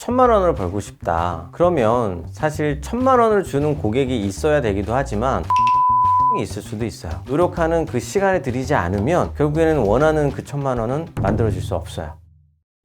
1000만 원을 벌고 싶다. 그러면 사실 1000만 원을 주는 고객이 있어야 되기도 하지만 있을 수도 있어요. 노력하는 그 시간을 들이지 않으면 결국에는 원하는 그 1000만 원은 만들어질 수 없어요.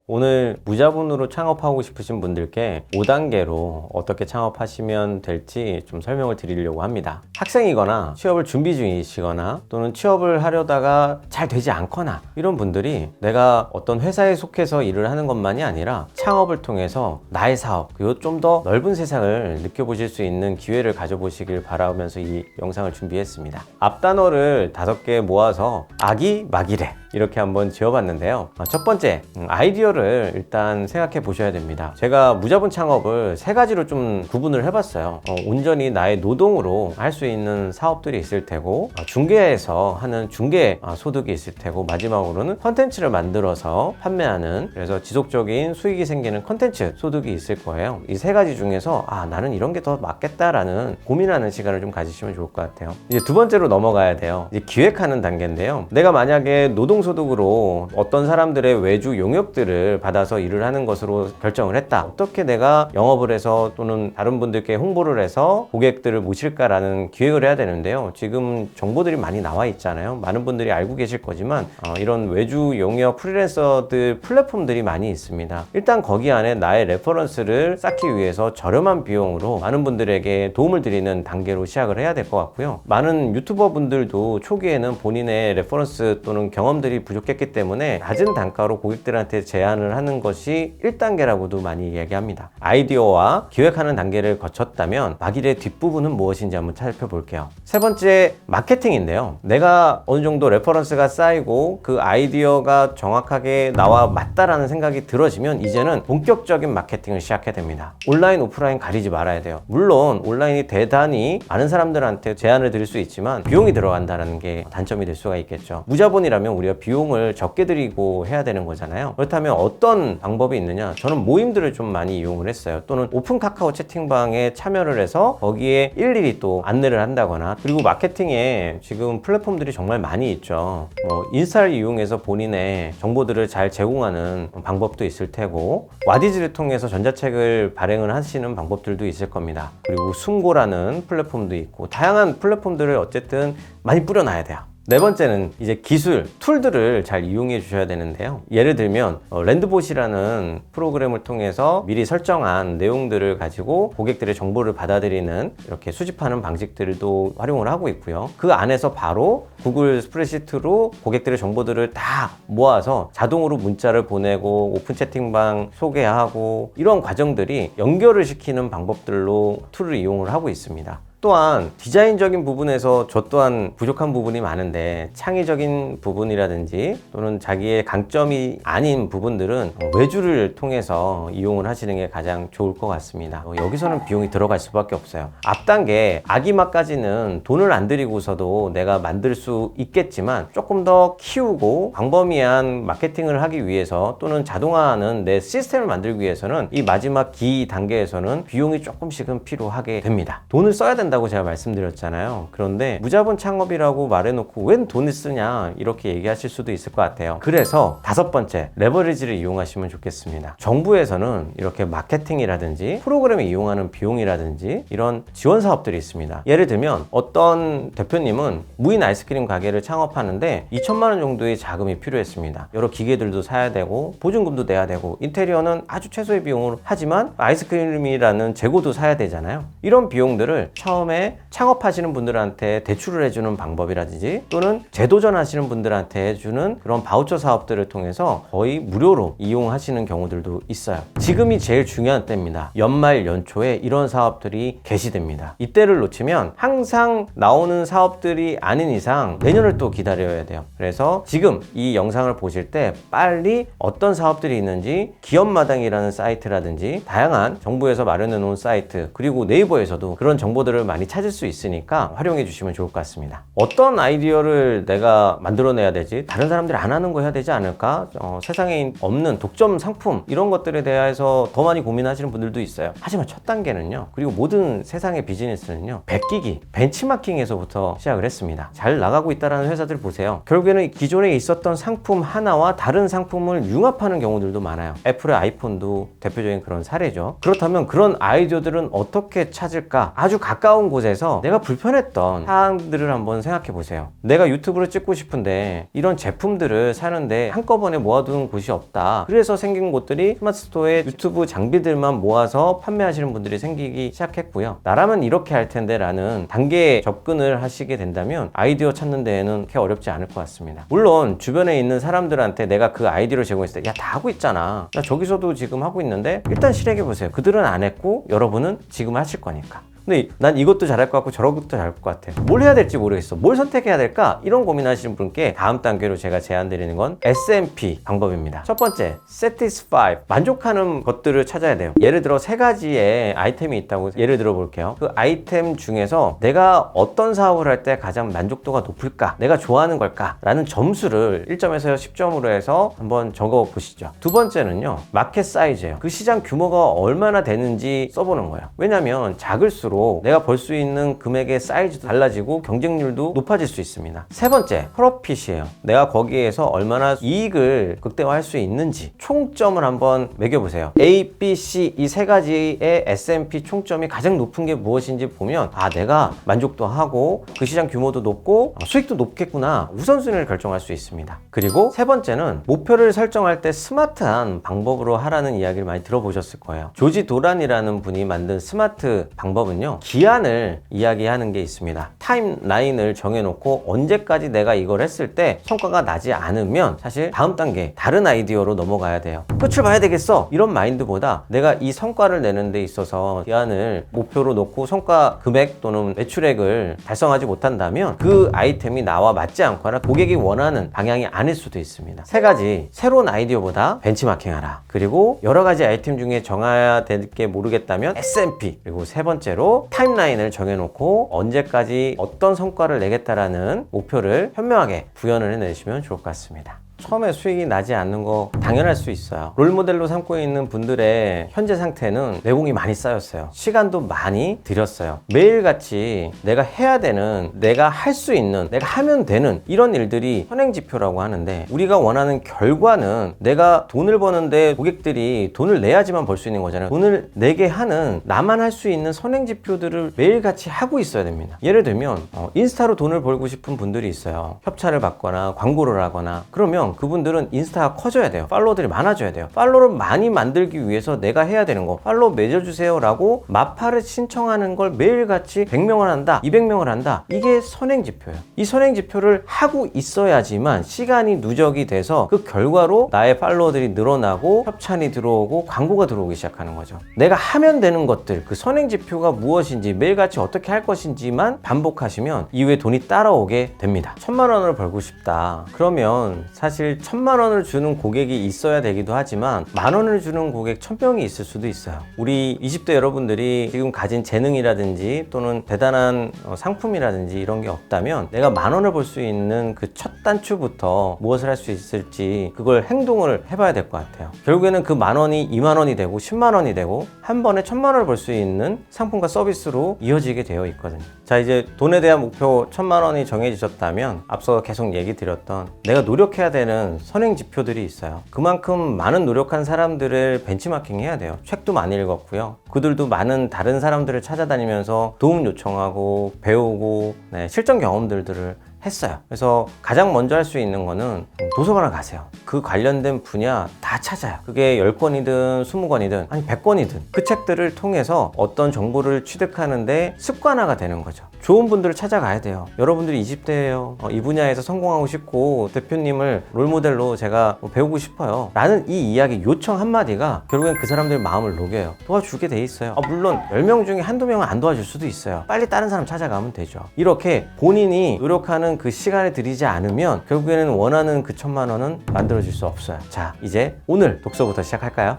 오늘 무자본으로 창업하고 싶으신 분들께 5단계로 어떻게 창업하시면 될지 좀 설명을 드리려고 합니다. 학생이거나 취업을 준비 중이시거나 또는 취업을 하려다가 잘 되지 않거나 이런 분들이 내가 어떤 회사에 속해서 일을 하는 것만이 아니라 창업을 통해서 나의 사업 그리고 좀 더 넓은 세상을 느껴보실 수 있는 기회를 가져보시길 바라면서 이 영상을 준비했습니다. 앞단어를 5개 모아서 아기 막이래 이렇게 한번 지어봤는데요. 첫 번째, 아이디어를 일단 생각해 보셔야 됩니다. 제가 무자본 창업을 3가지로 좀 구분을 해봤어요. 온전히 나의 노동으로 할 수 있는 사업들이 있을 테고, 중개에서 하는 중개 소득이 있을 테고, 마지막으로는 컨텐츠를 만들어서 판매하는, 그래서 지속적인 수익이 생기는 컨텐츠 소득이 있을 거예요. 이 3가지 중에서 나는 이런 게 더 맞겠다라는 고민하는 시간을 좀 가지시면 좋을 것 같아요. 이제 2번째로 넘어가야 돼요. 이제 기획하는 단계인데요. 내가 만약에 노동소득으로 어떤 사람들의 외주 용역들을 받아서 일을 하는 것으로 결정을 했다. 어떻게 내가 영업을 해서 또는 다른 분들께 홍보를 해서 고객들을 모실까라는 기획을 해야 되는데요. 지금 정보들이 많이 나와 있잖아요. 많은 분들이 알고 계실 거지만 이런 외주 용역 프리랜서들 플랫폼들이 많이 있습니다. 일단 거기 안에 나의 레퍼런스를 쌓기 위해서 저렴한 비용으로 많은 분들에게 도움을 드리는 단계로 시작을 해야 될 것 같고요. 많은 유튜버 분들도 초기에는 본인의 레퍼런스 또는 경험들이 부족했기 때문에 낮은 단가로 고객들한테 제안을 하는 것이 1단계라고도 많이 얘기합니다. 아이디어와 기획하는 단계를 거쳤다면 막일의 뒷부분은 무엇인지 한번 살펴볼게요. 3번째, 마케팅인데요. 내가 어느 정도 레퍼런스가 쌓이고 그 아이디어가 정확하게 나와 맞다라는 생각이 들어지면 이제는 본격적인 마케팅을 시작해야 됩니다. 온라인, 오프라인 가리지 말아야 돼요. 물론 온라인이 대단히 많은 사람들한테 제안을 드릴 수 있지만 비용이 들어간다는 게 단점이 될 수가 있겠죠. 무자본이라면 우리가 비용을 적게 드리고 해야 되는 거잖아요. 그렇다면 어떤 방법이 있느냐? 저는 모임들을 좀 많이 이용을 했어요. 또는 오픈 카카오 채팅방에 참여를 해서 거기에 일일이 또 안내를 한다거나, 그리고 마케팅에 지금 플랫폼들이 정말 많이 있죠. 인스타를 이용해서 본인의 정보들을 잘 제공하는 방법도 있을 테고, 와디즈를 통해서 전자책을 발행을 하시는 방법들도 있을 겁니다. 그리고 숨고라는 플랫폼도 있고, 다양한 플랫폼들을 어쨌든 많이 뿌려놔야 돼요. 4번째는 이제 기술, 툴들을 잘 이용해 주셔야 되는데요. 예를 들면 랜드봇이라는 프로그램을 통해서 미리 설정한 내용들을 가지고 고객들의 정보를 받아들이는 이렇게 수집하는 방식들도 활용을 하고 있고요. 그 안에서 바로 구글 스프레드시트로 고객들의 정보들을 다 모아서 자동으로 문자를 보내고 오픈 채팅방 소개하고, 이런 과정들이 연결을 시키는 방법들로 툴을 이용을 하고 있습니다. 또한 디자인적인 부분에서 저 또한 부족한 부분이 많은데, 창의적인 부분이라든지 또는 자기의 강점이 아닌 부분들은 외주를 통해서 이용을 하시는 게 가장 좋을 것 같습니다. 여기서는 비용이 들어갈 수밖에 없어요. 앞단계 아기막까지는 돈을 안 들이고서도 내가 만들 수 있겠지만, 조금 더 키우고 광범위한 마케팅을 하기 위해서 또는 자동화하는 내 시스템을 만들기 위해서는 이 마지막 기 단계에서는 비용이 조금씩은 필요하게 됩니다. 돈을 써야 된다고 제가 말씀드렸잖아요. 그런데 무자본 창업이라고 말해놓고 웬 돈을 쓰냐 이렇게 얘기하실 수도 있을 것 같아요. 그래서 5번째, 레버리지를 이용하시면 좋겠습니다. 정부에서는 이렇게 마케팅이라든지 프로그램을 이용하는 비용이라든지 이런 지원 사업들이 있습니다. 예를 들면 어떤 대표님은 무인 아이스크림 가게를 창업하는데 2천만 원 정도의 자금이 필요했습니다. 여러 기계들도 사야 되고 보증금도 내야 되고 인테리어는 아주 최소의 비용으로 하지만 아이스크림이라는 재고도 사야 되잖아요. 이런 비용들을 처음에 창업하시는 분들한테 대출을 해주는 방법이라든지 또는 재도전 하시는 분들한테 해주는 그런 바우처 사업들을 통해서 거의 무료로 이용하시는 경우들도 있어요. 지금이 제일 중요한 때입니다. 연말 연초에 이런 사업들이 개시됩니다. 이때를 놓치면 항상 나오는 사업들이 아닌 이상 내년을 또 기다려야 돼요. 그래서 지금 이 영상을 보실 때 빨리 어떤 사업들이 있는지 기업마당이라는 사이트라든지 다양한 정부에서 마련해 놓은 사이트, 그리고 네이버에서도 그런 정보들을 많이 찾을 수 있으니까 활용해 주시면 좋을 것 같습니다. 어떤 아이디어를 내가 만들어내야 되지? 다른 사람들이 안 하는 거 해야 되지 않을까? 세상에 없는 독점 상품 이런 것들에 대해서 더 많이 고민하시는 분들도 있어요. 하지만 첫 단계는요, 그리고 모든 세상의 비즈니스는요, 베끼기, 벤치마킹에서부터 시작을 했습니다. 잘 나가고 있다는 회사들 보세요. 결국에는 기존에 있었던 상품 하나와 다른 상품을 융합하는 경우들도 많아요. 애플의 아이폰도 대표적인 그런 사례죠. 그렇다면 그런 아이디어들은 어떻게 찾을까? 아주 가까운 곳에서 내가 불편했던 사항들을 한번 생각해 보세요. 내가 유튜브를 찍고 싶은데 이런 제품들을 사는데 한꺼번에 모아두는 곳이 없다. 그래서 생긴 곳들이 스마트 스토어에 유튜브 장비들만 모아서 판매하시는 분들이 생기기 시작했고요. 나라면 이렇게 할 텐데 라는 단계에 접근을 하시게 된다면 아이디어 찾는 데에는 그렇게 어렵지 않을 것 같습니다. 물론 주변에 있는 사람들한테 내가 그 아이디어를 제공했을 때 야, 다 하고 있잖아. 나 저기서도 지금 하고 있는데 일단 실행해 보세요. 그들은 안 했고 여러분은 지금 하실 거니까. 근데 난 이것도 잘할 것 같고 저것도 잘할 것 같아. 뭘 해야 될지 모르겠어. 뭘 선택해야 될까? 이런 고민하시는 분께 다음 단계로 제가 제안드리는 건 SMP 방법입니다. 첫 번째, satisfy. 만족하는 것들을 찾아야 돼요. 예를 들어 세 가지의 아이템이 있다고 예를 들어 볼게요. 그 아이템 중에서 내가 어떤 사업을 할 때 가장 만족도가 높을까? 내가 좋아하는 걸까? 라는 점수를 1점에서 10점으로 해서 한번 적어 보시죠. 두 번째는요, 마켓 사이즈예요. 그 시장 규모가 얼마나 되는지 써보는 거예요. 왜냐면 작을수록 내가 벌 수 있는 금액의 사이즈도 달라지고 경쟁률도 높아질 수 있습니다. 세 번째, 프로핏이에요. 내가 거기에서 얼마나 이익을 극대화할 수 있는지 총점을 한번 매겨보세요. A, B, C 이 세 가지의 S&P 총점이 가장 높은 게 무엇인지 보면 내가 만족도 하고 그 시장 규모도 높고 수익도 높겠구나 우선순위를 결정할 수 있습니다. 그리고 세 번째는 목표를 설정할 때 스마트한 방법으로 하라는 이야기를 많이 들어보셨을 거예요. 조지 도란이라는 분이 만든 스마트 방법은요, 기한을 이야기하는 게 있습니다. 타임라인을 정해놓고 언제까지 내가 이걸 했을 때 성과가 나지 않으면 사실 다음 단계 다른 아이디어로 넘어가야 돼요. 끝을 봐야 되겠어 이런 마인드보다 내가 이 성과를 내는 데 있어서 기한을 목표로 놓고 성과 금액 또는 매출액을 달성하지 못한다면 그 아이템이 나와 맞지 않거나 고객이 원하는 방향이 아닐 수도 있습니다. 세 가지, 새로운 아이디어보다 벤치마킹하라. 그리고 여러 가지 아이템 중에 정해야 될 게 모르겠다면 SMP. 그리고 세 번째로 타임라인을 정해놓고 언제까지 어떤 성과를 내겠다라는 목표를 현명하게 구현을 해내시면 좋을 것 같습니다. 처음에 수익이 나지 않는 거 당연할 수 있어요. 롤모델로 삼고 있는 분들의 현재 상태는 내공이 많이 쌓였어요. 시간도 많이 들였어요. 매일같이 내가 해야 되는, 내가 할 수 있는, 내가 하면 되는 이런 일들이 선행지표라고 하는데, 우리가 원하는 결과는 내가 돈을 버는데 고객들이 돈을 내야지만 벌 수 있는 거잖아요. 돈을 내게 하는, 나만 할 수 있는 선행지표들을 매일같이 하고 있어야 됩니다. 예를 들면 인스타로 돈을 벌고 싶은 분들이 있어요. 협찬을 받거나 광고를 하거나. 그러면 그분들은 인스타가 커져야 돼요. 팔로워들이 많아져야 돼요. 팔로워를 많이 만들기 위해서 내가 해야 되는 거, 팔로워 맺어주세요 라고 마파를 신청하는 걸 매일같이 100명을 한다, 200명을 한다. 이게 선행지표예요. 이 선행지표를 하고 있어야지만 시간이 누적이 돼서 그 결과로 나의 팔로워들이 늘어나고 협찬이 들어오고 광고가 들어오기 시작하는 거죠. 내가 하면 되는 것들, 그 선행지표가 무엇인지, 매일같이 어떻게 할 것인지만 반복하시면 이후에 돈이 따라오게 됩니다. 1000만 원을 벌고 싶다. 그러면 사실 1000만 원을 주는 고객이 있어야 되기도 하지만 10,000원을 주는 고객 1000명이 있을 수도 있어요. 우리 20대 여러분들이 지금 가진 재능이라든지 또는 대단한 상품이라든지 이런 게 없다면 내가 10,000원을 벌 수 있는 그 첫 단추부터 무엇을 할 수 있을지 그걸 행동을 해봐야 될 것 같아요. 결국에는 그 10,000원이 20,000원이 되고 100,000원이 되고 한 번에 1000만 원을 벌 수 있는 상품과 서비스로 이어지게 되어 있거든요. 자, 이제 돈에 대한 목표 1000만 원이 정해지셨다면 앞서 계속 얘기 드렸던 내가 노력해야 되는 선행 지표들이 있어요. 그만큼 많은 노력한 사람들을 벤치마킹 해야 돼요. 책도 많이 읽었고요. 그들도 많은 다른 사람들을 찾아다니면서 도움 요청하고 배우고 실전 경험들을 했어요. 그래서 가장 먼저 할 수 있는 거는 도서관을 가세요. 그 관련된 분야 다 찾아요. 그게 10권이든 20권이든 아니 100권이든 그 책들을 통해서 어떤 정보를 취득하는데 습관화가 되는 거죠. 좋은 분들을 찾아가야 돼요. 여러분들이 20대예요. 이 분야에서 성공하고 싶고 대표님을 롤모델로 제가 배우고 싶어요 라는 이 이야기 요청 한마디가 결국엔 그 사람들의 마음을 녹여요. 도와주게 돼 있어요. 물론 10명 중에 한두 명은 안 도와줄 수도 있어요. 빨리 다른 사람 찾아가면 되죠. 이렇게 본인이 노력하는 그 시간을 들이지 않으면 결국에는 원하는 그 1000만 원은 만들어질 수 없어요. 자, 이제 오늘 독서부터 시작할까요?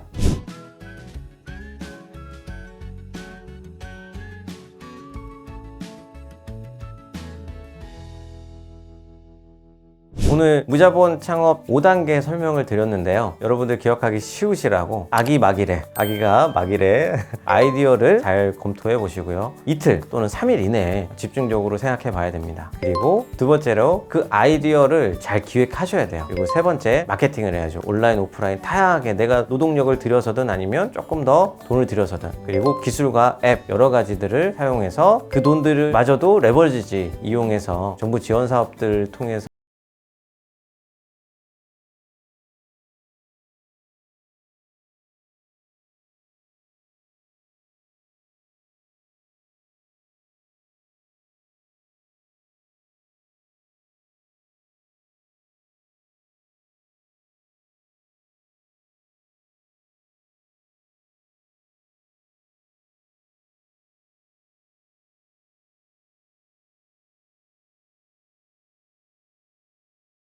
오늘 무자본 창업 5단계 설명을 드렸는데요. 여러분들 기억하기 쉬우시라고 아기가 막이래 아이디어를 잘 검토해 보시고요. 이틀 또는 3일 이내에 집중적으로 생각해 봐야 됩니다. 그리고 두 번째로 그 아이디어를 잘 기획하셔야 돼요. 그리고 세 번째, 마케팅을 해야죠. 온라인, 오프라인 다양하게 내가 노동력을 들여서든 아니면 조금 더 돈을 들여서든, 그리고 기술과 앱 여러 가지들을 사용해서 그 돈들을 마저도 레버리지 이용해서 정부 지원 사업들 통해서